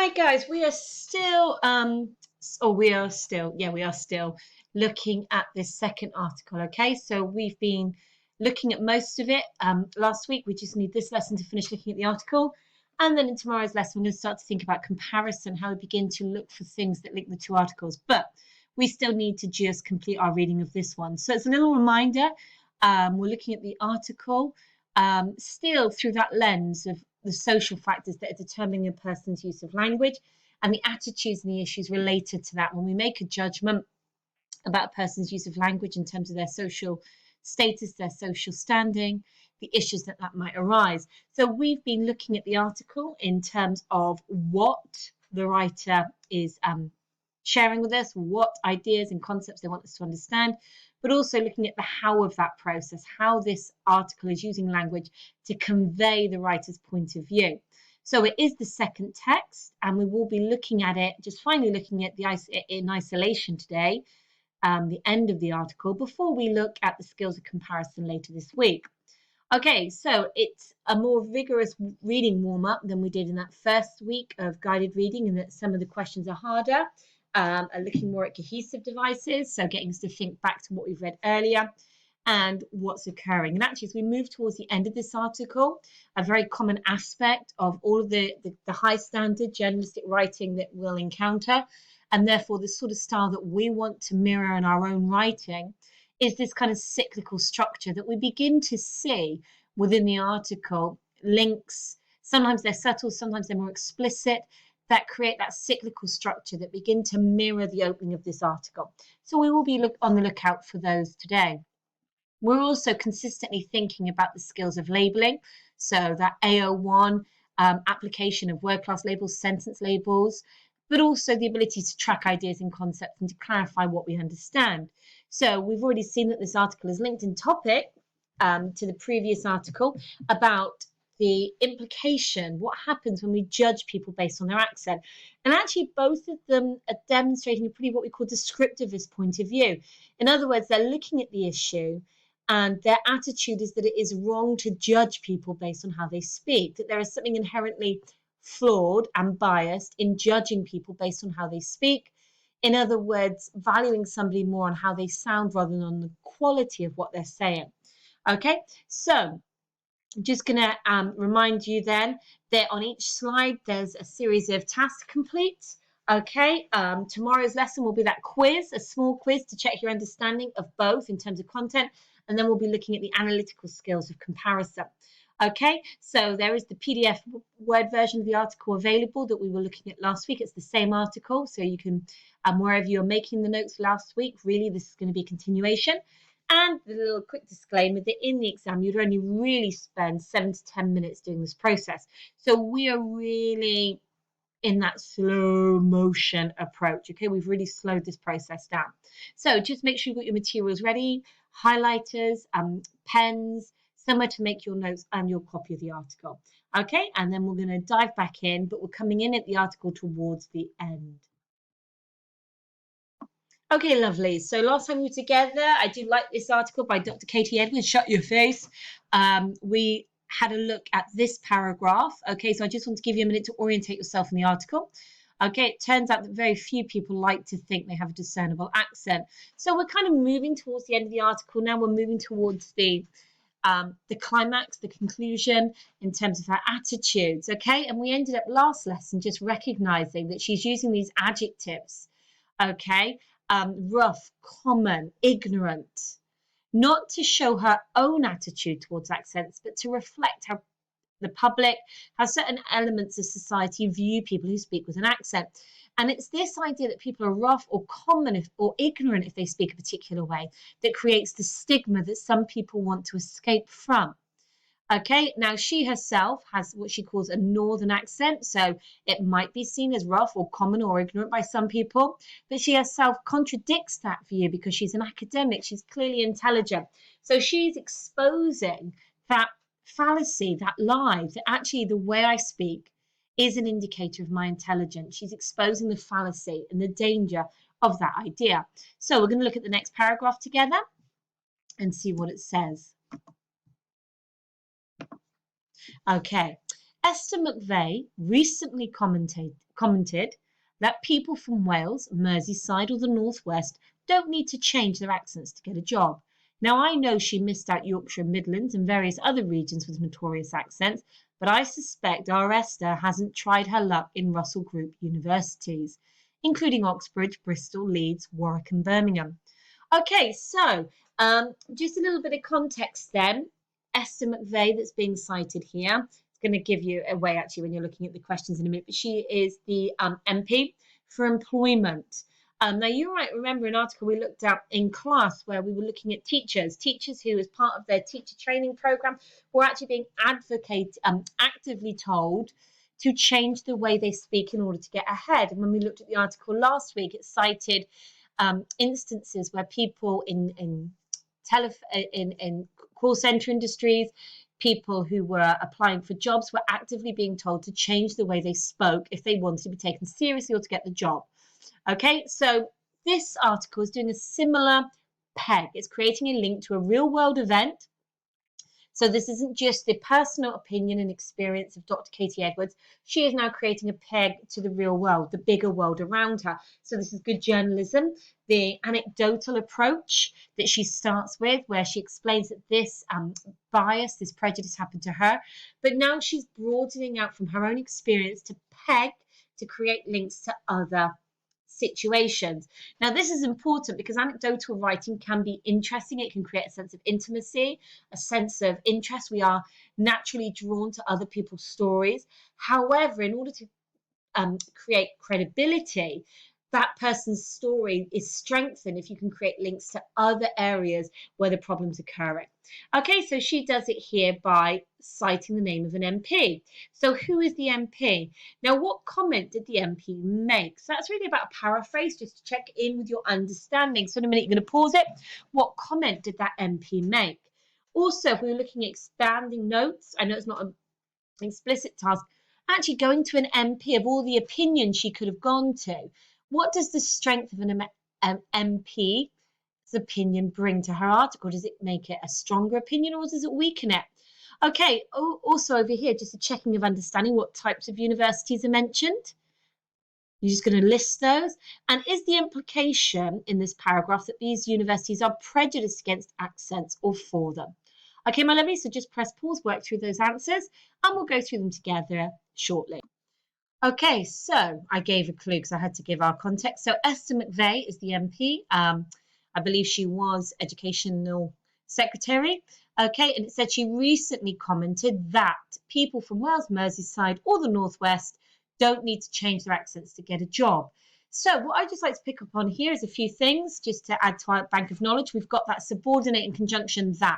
Hi guys, we are still we are still looking at this second article. Okay, so we've been looking at most of it last week. We just need this lesson to finish looking at the article, and then in tomorrow's lesson we're going to start to think about comparison, how we begin to look for things that link the two articles. But we still need to just complete our reading of this one. So it's a little reminder. We're looking at the article still through that lens of the social factors that are determining a person's use of language and the attitudes and the issues related to that. When we make a judgment about a person's use of language in terms of their social status, their social standing, the issues that might arise. So we've been looking at the article in terms of what the writer is sharing with us, what ideas and concepts they want us to understand, but also looking at the how of that process, how this article is using language to convey the writer's point of view. So it is the second text, and we will be looking at it, just finally looking at in isolation today, the end of the article, before we look at the skills of comparison later this week. Okay, so it's a more vigorous reading warm-up than we did in that first week of guided reading, and that some of the questions are harder. Are looking more at cohesive devices, so getting us to think back to what we've read earlier and what's occurring. And actually, as we move towards the end of this article, a very common aspect of all of the high standard journalistic writing that we'll encounter, and therefore the sort of style that we want to mirror in our own writing, is this kind of cyclical structure that we begin to see within the article. Links, sometimes they're subtle, sometimes they're more explicit, that create that cyclical structure that begin to mirror the opening of this article. So we will be on the lookout for those today. We're also consistently thinking about the skills of labeling. So that AO1 application of word class labels, sentence labels, but also the ability to track ideas and concepts and to clarify what we understand. So we've already seen that this article is linked in topic to the previous article about the implication, what happens when we judge people based on their accent. And actually, both of them are demonstrating a pretty what we call descriptivist point of view. In other words, they're looking at the issue and their attitude is that it is wrong to judge people based on how they speak, that there is something inherently flawed and biased in judging people based on how they speak. In other words, valuing somebody more on how they sound rather than on the quality of what they're saying. Okay, so just going to remind you then that on each slide there's a series of tasks to complete. Okay, tomorrow's lesson will be that quiz, a small quiz to check your understanding of both in terms of content, and then we'll be looking at the analytical skills of comparison. Okay, so there is the PDF Word version of the article available that we were looking at last week. It's the same article, so you can, wherever you're making the notes last week, really this is going to be a continuation. And a little quick disclaimer that in the exam, you'd only really spend 7 to 10 minutes doing this process. So we are really in that slow motion approach. Okay, we've really slowed this process down. So just make sure you've got your materials ready, highlighters, pens, somewhere to make your notes and your copy of the article. Okay, and then we're going to dive back in, but we're coming in at the article towards the end. Okay, lovely. So last time we were together, I did like this article by Dr. Katie Edwards, Shut Your Face. We had a look at this paragraph. Okay, so I just want to give you a minute to orientate yourself in the article. Okay, it turns out that very few people like to think they have a discernible accent. So we're kind of moving towards the end of the article now. We're moving towards the climax, the conclusion in terms of her attitudes. Okay, and we ended up last lesson just recognizing that she's using these adjectives. Okay. Rough, common, ignorant, not to show her own attitude towards accents, but to reflect how the public, how certain elements of society view people who speak with an accent. And it's this idea that people are rough or common or ignorant if they speak a particular way that creates the stigma that some people want to escape from. Okay, now she herself has what she calls a northern accent, so it might be seen as rough or common or ignorant by some people, but she herself contradicts that view because she's an academic, she's clearly intelligent. So she's exposing that fallacy, that lie, that actually the way I speak is an indicator of my intelligence. She's exposing the fallacy and the danger of that idea. So we're going to look at the next paragraph together and see what it says. Okay, Esther McVeigh recently commented that people from Wales, Merseyside or the North West don't need to change their accents to get a job. Now, I know she missed out Yorkshire and Midlands and various other regions with notorious accents, but I suspect our Esther hasn't tried her luck in Russell Group universities, including Oxbridge, Bristol, Leeds, Warwick and Birmingham. Okay, so just a little bit of context then. Esther McVeigh that's being cited here. It's going to give you away actually when you're looking at the questions in a minute, but she is the MP for employment. Now you might remember an article we looked at in class where we were looking at teachers who, as part of their teacher training program, were actually being actively told to change the way they speak in order to get ahead. And when we looked at the article last week, it cited instances where people in call center industries, people who were applying for jobs were actively being told to change the way they spoke if they wanted to be taken seriously or to get the job. Okay, so this article is doing a similar peg. It's creating a link to a real world event. So this isn't just the personal opinion and experience of Dr. Katie Edwards. She is now creating a peg to the real world, the bigger world around her. So this is good journalism. The anecdotal approach that she starts with, where she explains that this bias, this prejudice happened to her, but now she's broadening out from her own experience to peg to create links to other situations. Now, this is important because anecdotal writing can be interesting. It can create a sense of intimacy, a sense of interest. We are naturally drawn to other people's stories. However, in order to create credibility, that person's story is strengthened if you can create links to other areas where the problem's occurring. Okay, so she does it here by citing the name of an MP. So who is the MP? Now, what comment did the MP make? So that's really about a paraphrase, just to check in with your understanding. So in a minute, you're going to pause it. What comment did that MP make? Also, if we were looking at expanding notes, I know it's not an explicit task, actually going to an MP of all the opinions she could have gone to. What does the strength of an MP's opinion bring to her article? Does it make it a stronger opinion or does it weaken it? Okay, also over here, just a checking of understanding what types of universities are mentioned. You're just going to list those. And is the implication in this paragraph that these universities are prejudiced against accents or for them? Okay, my lovely, so just press pause, work through those answers, and we'll go through them together shortly. Okay, so I gave a clue because I had to give our context. So Esther McVeigh is the MP. I believe she was Educational Secretary. Okay, and it said she recently commented that people from Wales, Merseyside or the North West don't need to change their accents to get a job. So what I'd just like to pick up on here is a few things just to add to our bank of knowledge. We've got that subordinate in conjunction that.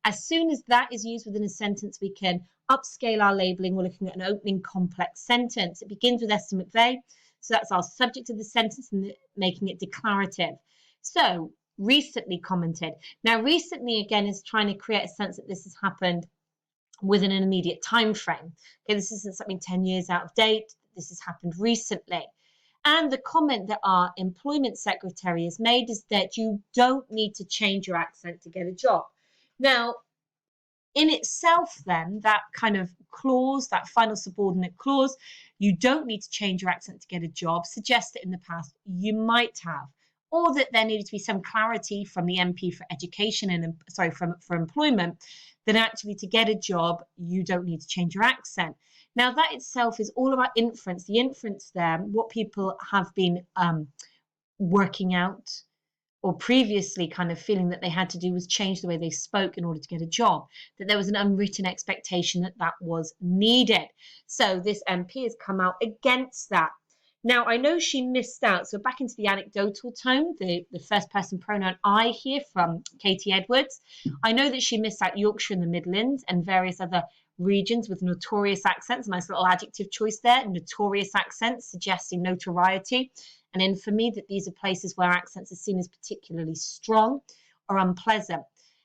As soon as that is used within a sentence, we can upscale our labeling. We're looking at an opening complex sentence. It begins with Esther McVeigh. So that's our subject of the sentence and making it declarative. So recently commented. Now, recently, again, is trying to create a sense that this has happened within an immediate time frame. Okay, this isn't something 10 years out of date. This has happened recently. And the comment that our employment secretary has made is that you don't need to change your accent to get a job. Now, in itself, then, that kind of clause, that final subordinate clause, you don't need to change your accent to get a job, suggests that in the past you might have, or that there needed to be some clarity from the MP for education and, for employment, that actually to get a job, you don't need to change your accent. Now, that itself is all about inference. The inference there, what people have been working out or previously kind of feeling that they had to do was change the way they spoke in order to get a job, that there was an unwritten expectation that that was needed. So this MP has come out against that. Now, I know she missed out. So back into the anecdotal tone, the first person pronoun I here from Katie Edwards. I know that she missed out Yorkshire and the Midlands and various other regions with notorious accents. Nice little adjective choice there, notorious accents, suggesting notoriety and infamy, that these are places where accents are seen as particularly strong or unpleasant.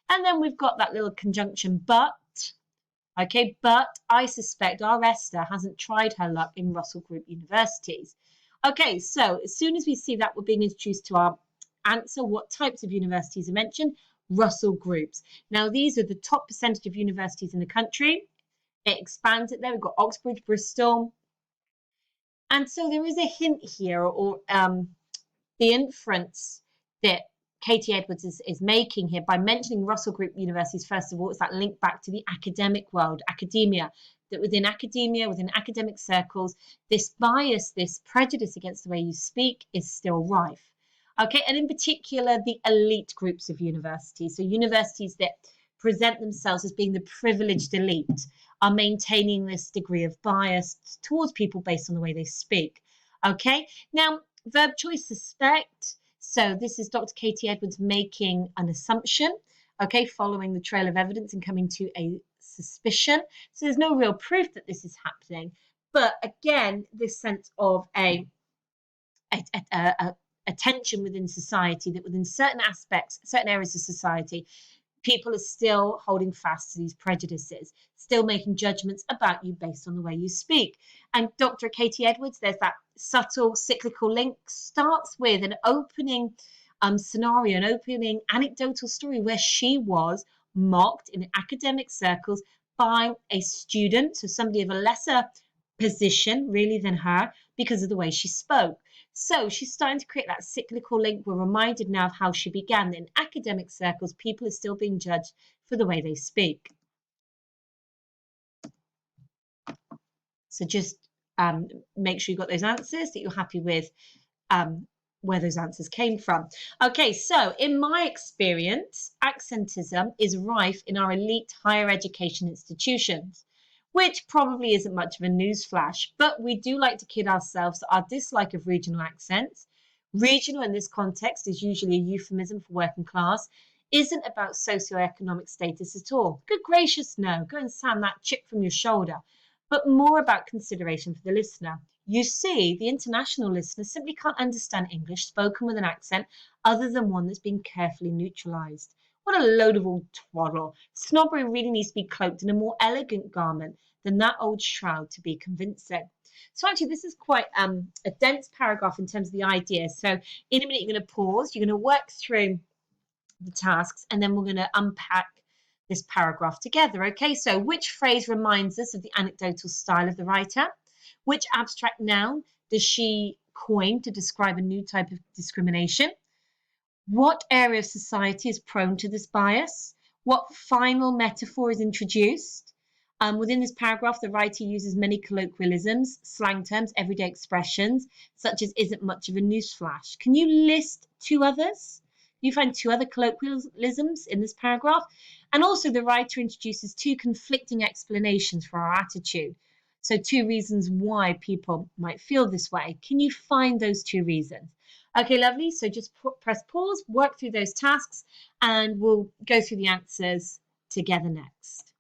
And then we've got that little conjunction, but. Okay, but I suspect our Esther hasn't tried her luck in Russell Group universities. Okay, so as soon as we see that, we're being introduced to our answer. What types of universities are mentioned? Russell Groups. Now, these are the top percentage of universities in the country. It expands it there. We've got Oxbridge, Bristol. And so there is a hint here, or the inference that Katie Edwards is making here by mentioning Russell Group universities. First of all, it's that link back to the academic world, academia, that within academia, within academic circles, this bias, this prejudice against the way you speak is still rife. Okay, and in particular, the elite groups of universities. So universities that present themselves as being the privileged elite are maintaining this degree of bias towards people based on the way they speak. Okay, now verb choice suspect. So this is Dr. Katie Edwards making an assumption, okay, following the trail of evidence and coming to a suspicion. So there's no real proof that this is happening. But again, this sense of a tension within society, that within certain aspects, certain areas of society, people are still holding fast to these prejudices, still making judgments about you based on the way you speak. And Dr. Katie Edwards, there's that subtle cyclical link, starts with an opening scenario, an opening anecdotal story where she was mocked in academic circles by a student, so somebody of a lesser position really than her, because of the way she spoke. So she's starting to create that cyclical link. We're reminded now of how she began. In academic circles, people are still being judged for the way they speak. So just make sure you got those answers, that you're happy with where those answers came from. Okay, so in my experience, accentism is rife in our elite higher education institutions, which probably isn't much of a newsflash, but we do like to kid ourselves that our dislike of regional accents, regional in this context is usually a euphemism for working class, isn't about socioeconomic status at all. Good gracious, no. Go and sand that chip from your shoulder. But more about consideration for the listener. You see, the international listener simply can't understand English spoken with an accent other than one that's been carefully neutralised. What a load of old twaddle. Snobbery really needs to be cloaked in a more elegant garment than that old shroud to be convincing. So actually, this is quite a dense paragraph in terms of the ideas. So in a minute, you're going to pause. You're going to work through the tasks, and then we're going to unpack this paragraph together. Okay, so which phrase reminds us of the anecdotal style of the writer? Which abstract noun does she coin to describe a new type of discrimination? What area of society is prone to this bias? What final metaphor is introduced? Within this paragraph, the writer uses many colloquialisms, slang terms, everyday expressions, such as isn't much of a newsflash. Can you list two others? You find two other colloquialisms in this paragraph. And also the writer introduces two conflicting explanations for our attitude. So two reasons why people might feel this way. Can you find those two reasons? Okay, lovely. So just press pause, work through those tasks, and we'll go through the answers together next.